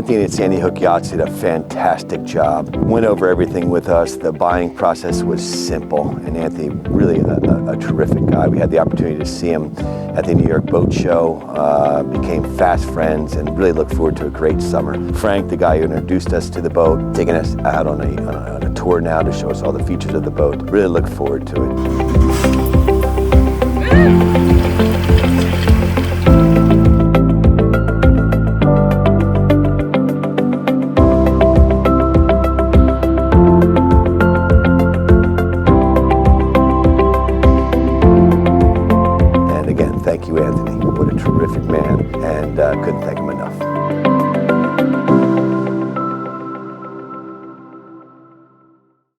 Anthony at Sandy Hook Yachts did a fantastic job. Went over everything with us. The buying process was simple, and Anthony, really a terrific guy. We had the opportunity to see him at the New York Boat Show, became fast friends, and really look forward to a great summer. Frank, the guy who introduced us to the boat, taking us out on a tour now to show us all the features of the boat. Really look forward to it.